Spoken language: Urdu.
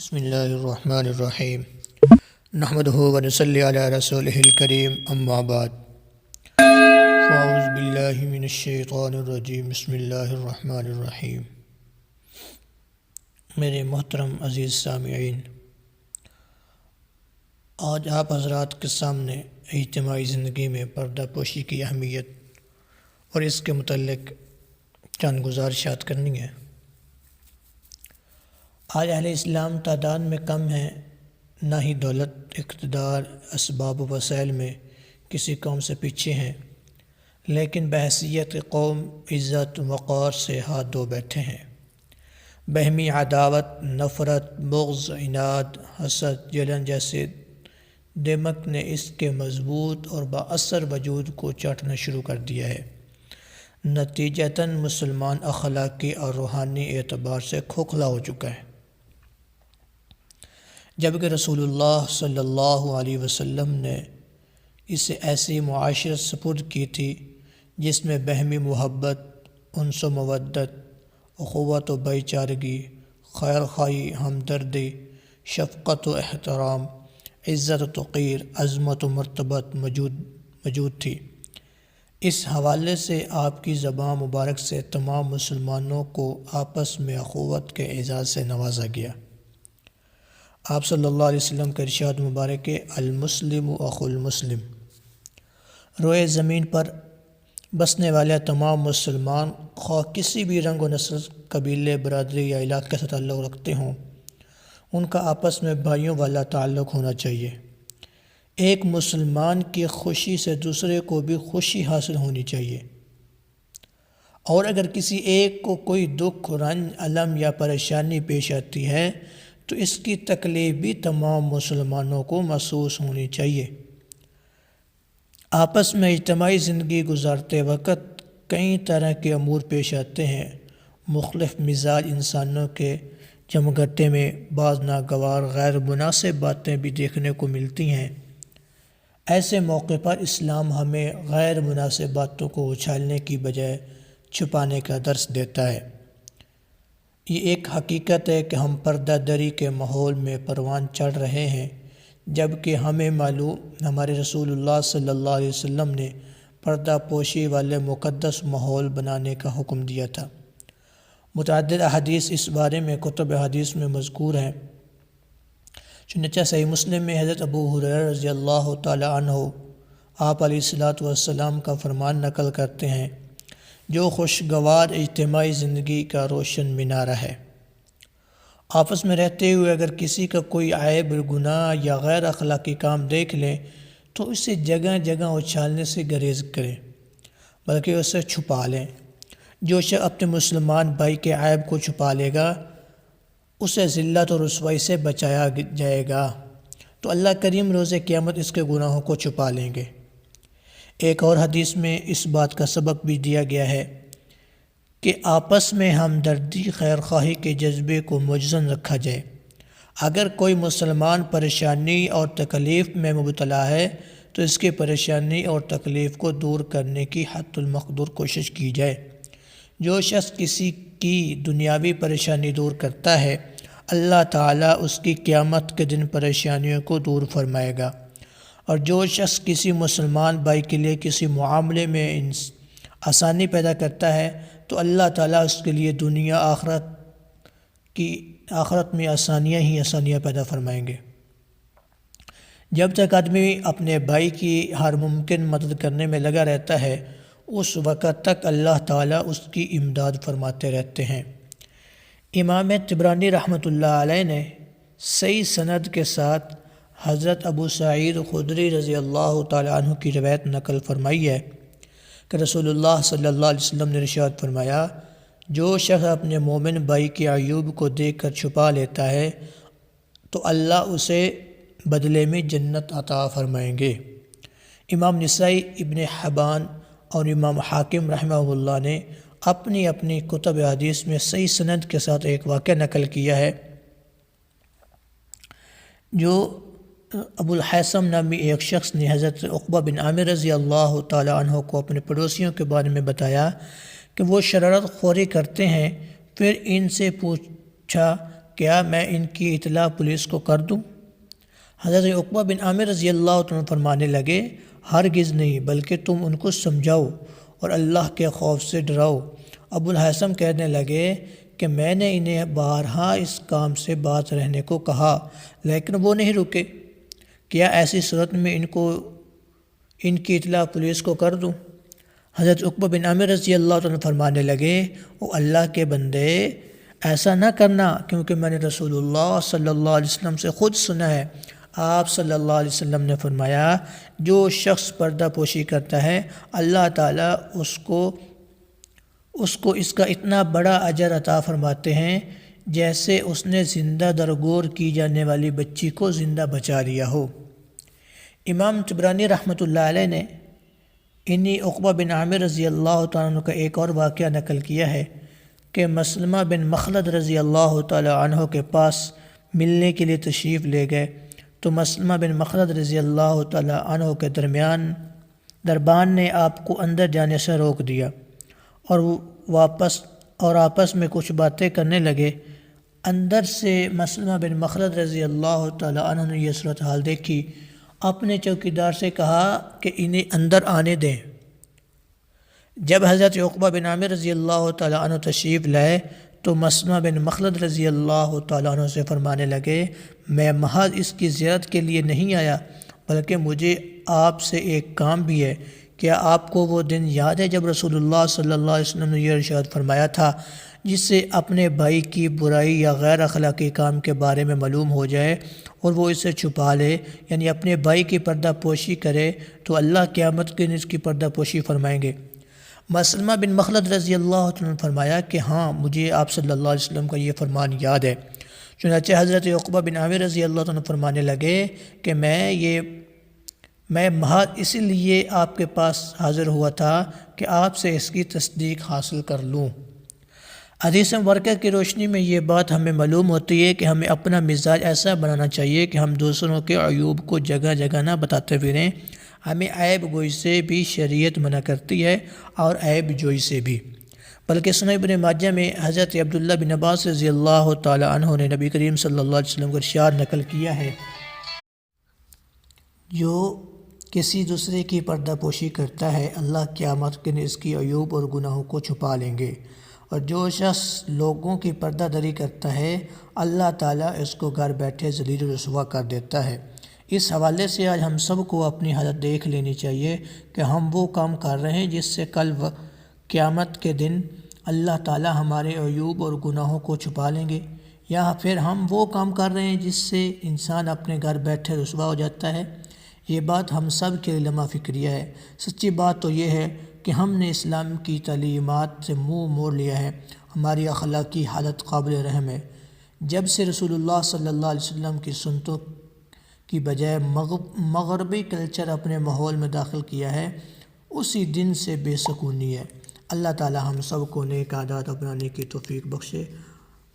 بسم اللہ الرحمن الرحیم نحمدہ ونصلی علی رسولہ الکریم اما بعد فاعوذ باللہ من الشیطان الرجیم بسم اللہ الرحمن الرحیم۔ میرے محترم عزیز سامعین، آج آپ حضرات کے سامنے اجتماعی زندگی میں پردہ پوشی کی اہمیت اور اس کے متعلق چند گزارشات کرنی ہیں۔ آج اہل اسلام تعداد میں کم ہیں، نہ ہی دولت، اقتدار، اسباب و وسائل میں کسی قوم سے پیچھے ہیں، لیکن بحیثیت قوم عزت وقار سے ہاتھ دھو بیٹھے ہیں۔ باہمی عداوت، نفرت، بغض، عناد، حسد، جلن جیسے دمک نے اس کے مضبوط اور بااثر وجود کو چاٹنا شروع کر دیا ہے۔ نتیجتاً مسلمان اخلاقی اور روحانی اعتبار سے کھوکھلا ہو چکا ہے، جبکہ رسول اللہ صلی اللہ علیہ وسلم نے اسے ایسی معاشرت سپرد کی تھی جس میں باہمی محبت، انس و مودت، اخوت و بھائی چارگی، خیر خواہی، ہمدردی، شفقت و احترام، عزت و توقیر، عظمت و مرتبت موجود تھی۔ اس حوالے سے آپ کی زبان مبارک سے تمام مسلمانوں کو آپس میں اخوت کے اعزاز سے نوازا گیا۔ آپ صلی اللہ علیہ وسلم کا ارشاد مبارک ہے، المسلم اخو المسلم۔ روئے زمین پر بسنے والے تمام مسلمان خواہ کسی بھی رنگ و نسل، قبیلے، برادری یا علاقے سے تعلق رکھتے ہوں، ان کا آپس میں بھائیوں والا تعلق ہونا چاہیے۔ ایک مسلمان کی خوشی سے دوسرے کو بھی خوشی حاصل ہونی چاہیے، اور اگر کسی ایک کو کوئی دکھ، رنج، الم یا پریشانی پیش آتی ہے تو اس کی تکلیف بھی تمام مسلمانوں کو محسوس ہونی چاہیے۔ آپس میں اجتماعی زندگی گزارتے وقت کئی طرح کے امور پیش آتے ہیں۔ مختلف مزاج انسانوں کے جمگھٹے میں بعض ناگوار غیر مناسب باتیں بھی دیکھنے کو ملتی ہیں۔ ایسے موقع پر اسلام ہمیں غیر مناسب باتوں کو اچھالنے کی بجائے چھپانے کا درس دیتا ہے۔ یہ ایک حقیقت ہے کہ ہم پردہ دری کے ماحول میں پروان چڑھ رہے ہیں، جبکہ ہمیں معلوم ہمارے رسول اللہ صلی اللہ علیہ وسلم نے پردہ پوشی والے مقدس ماحول بنانے کا حکم دیا تھا۔ متعدد احادیث اس بارے میں کتب حدیث میں مذکور ہیں۔ چنانچہ صحیح مسلم میں حضرت ابو ہریرہ رضی اللہ تعالی عنہ آپ علیہ الصلوۃ والسلام کا فرمان نقل کرتے ہیں، جو خوشگوار اجتماعی زندگی کا روشن مینارہ ہے۔ آپس میں رہتے ہوئے اگر کسی کا کوئی عیب، گناہ یا غیر اخلاقی کام دیکھ لیں تو اسے جگہ جگہ اچھالنے سے گریز کریں، بلکہ اسے چھپا لیں۔ جو شخص اپنے مسلمان بھائی کے عیب کو چھپا لے گا، اسے ذلت اور رسوائی سے بچایا جائے گا، تو اللہ کریم روز قیامت اس کے گناہوں کو چھپا لیں گے۔ ایک اور حدیث میں اس بات کا سبق بھی دیا گیا ہے کہ آپس میں ہمدردی، خیر خواہی کے جذبے کو مجزن رکھا جائے۔ اگر کوئی مسلمان پریشانی اور تکلیف میں مبتلا ہے تو اس کی پریشانی اور تکلیف کو دور کرنے کی حد المقدور کوشش کی جائے۔ جو شخص کسی کی دنیاوی پریشانی دور کرتا ہے، اللہ تعالیٰ اس کی قیامت کے دن پریشانیوں کو دور فرمائے گا، اور جو شخص کسی مسلمان بھائی کے لیے کسی معاملے میں آسانی پیدا کرتا ہے تو اللہ تعالیٰ اس کے لیے دنیا آخرت میں آسانیاں ہی آسانیاں پیدا فرمائیں گے۔ جب تک آدمی اپنے بھائی کی ہر ممکن مدد کرنے میں لگا رہتا ہے، اس وقت تک اللہ تعالیٰ اس کی امداد فرماتے رہتے ہیں۔ امام طبرانی رحمۃ اللہ علیہ نے صحیح سند کے ساتھ حضرت ابو سعید خدری رضی اللہ تعالی عنہ کی روایت نقل فرمائی ہے کہ رسول اللہ صلی اللہ علیہ وسلم نے ارشاد فرمایا، جو شخص اپنے مومن بھائی کے عیوب کو دیکھ کر چھپا لیتا ہے تو اللہ اسے بدلے میں جنت عطا فرمائیں گے۔ امام نسائی، ابن حبان اور امام حاکم رحمہ اللہ نے اپنی اپنی کتب حدیث میں صحیح سند کے ساتھ ایک واقعہ نقل کیا ہے، جو ابو الحیثم نامی ایک شخص نے حضرت عقبہ بن عامر رضی اللہ تعالی عنہ کو اپنے پڑوسیوں کے بارے میں بتایا کہ وہ شرارت خوری کرتے ہیں۔ پھر ان سے پوچھا کیا میں ان کی اطلاع پولیس کو کر دوں؟ حضرت عقبہ بن عامر رضی اللہ عنہ فرمانے لگے ہرگز نہیں، بلکہ تم ان کو سمجھاؤ اور اللہ کے خوف سے ڈراؤ۔ ابو الہیثم کہنے لگے کہ میں نے انہیں بارہا اس کام سے باز رہنے کو کہا لیکن وہ نہیں رکے، کیا ایسی صورت میں ان کی اطلاع پولیس کو کر دوں؟ حضرت عقبہ بن عامر رضی اللہ عنہ فرمانے لگے او اللہ کے بندے ایسا نہ کرنا، کیونکہ میں نے رسول اللہ صلی اللہ علیہ وسلم سے خود سنا ہے، آپ صلی اللہ علیہ وسلم نے فرمایا جو شخص پردہ پوشی کرتا ہے اللہ تعالیٰ اس کو اس کا اتنا بڑا اجر عطا فرماتے ہیں جیسے اس نے زندہ درگور کی جانے والی بچی کو زندہ بچا لیا ہو۔ امام طبرانی رحمۃ اللہ علیہ نے انہی عقبہ بن عامر رضی اللہ تعالیٰ عنہ کا ایک اور واقعہ نقل کیا ہے کہ مسلمہ بن مخلد رضی اللہ تعالیٰ عنہ کے پاس ملنے کے لیے تشریف لے گئے تو مسلمہ بن مخلد رضی اللہ تعالیٰ عنہ کے دربان نے آپ کو اندر جانے سے روک دیا اور آپس میں کچھ باتیں کرنے لگے۔ اندر سے مسلمہ بن مخلد رضی اللہ تعالیٰ عنہ نے یہ صورتحال دیکھی، اپنے چوکیدار سے کہا کہ انہیں اندر آنے دیں۔ جب حضرت عقبہ بن عامر رضی اللہ تعالیٰ عنہ تشریف لائے تو مسلمہ بن مخلد رضی اللہ تعالیٰ عنہ سے فرمانے لگے میں محض اس کی زیارت کے لیے نہیں آیا بلکہ مجھے آپ سے ایک کام بھی ہے۔ کیا آپ کو وہ دن یاد ہے جب رسول اللہ صلی اللہ علیہ وسلم نے یہ ارشاد فرمایا تھا جس سے اپنے بھائی کی برائی یا غیر اخلاقی کام کے بارے میں معلوم ہو جائے اور وہ اسے چھپا لے، یعنی اپنے بھائی کی پردہ پوشی کرے تو اللہ قیامت کے دن اس کی پردہ پوشی فرمائیں گے؟ مسلمہ بن مخلد رضی اللہ عنہ نے فرمایا کہ ہاں مجھے آپ صلی اللہ علیہ وسلم کا یہ فرمان یاد ہے۔ چنانچہ حضرت عقبہ بن عامر رضی اللہ عنہ فرمانے لگے کہ میں محض اسی لیے آپ کے پاس حاضر ہوا تھا کہ آپ سے اس کی تصدیق حاصل کر لوں۔ حدیث مبارکہ کی روشنی میں یہ بات ہمیں معلوم ہوتی ہے کہ ہمیں اپنا مزاج ایسا بنانا چاہیے کہ ہم دوسروں کے عیوب کو جگہ جگہ نہ بتاتے پھریں۔ ہمیں عیب گوئی سے بھی شریعت منع کرتی ہے اور عیب جوئی سے بھی، بلکہ سنن ابن ماجہ میں حضرت عبداللہ بن عباس رضی اللہ تعالی عنہ نے نبی کریم صلی اللہ علیہ وسلم کا ارشاد نقل کیا ہے جو کسی دوسرے کی پردہ پوشی کرتا ہے اللہ قیامت کے دن اس کی عیوب اور گناہوں کو چھپا لیں گے، اور جو شخص لوگوں کی پردہ داری کرتا ہے اللہ تعالیٰ اس کو گھر بیٹھے ذلیل و رسوا کر دیتا ہے۔ اس حوالے سے آج ہم سب کو اپنی حالت دیکھ لینی چاہیے کہ ہم وہ کام کر رہے ہیں جس سے کل قیامت کے دن اللہ تعالیٰ ہمارے عیوب اور گناہوں کو چھپا لیں گے، یا پھر ہم وہ کام کر رہے ہیں جس سے انسان اپنے گھر بیٹھے رسوا ہو جاتا ہے۔ یہ بات ہم سب کے لمحہ فکریہ ہے۔ سچی بات تو یہ ہے کہ ہم نے اسلام کی تعلیمات سے منہ موڑ لیا ہے، ہماری اخلاقی حالت قابل رحم ہے۔ جب سے رسول اللہ صلی اللہ علیہ وسلم کی سنتوں کی بجائے مغربی کلچر اپنے ماحول میں داخل کیا ہے اسی دن سے بے سکونی ہے۔ اللہ تعالی ہم سب کو نیک عادات اپنانے کی توفیق بخشے۔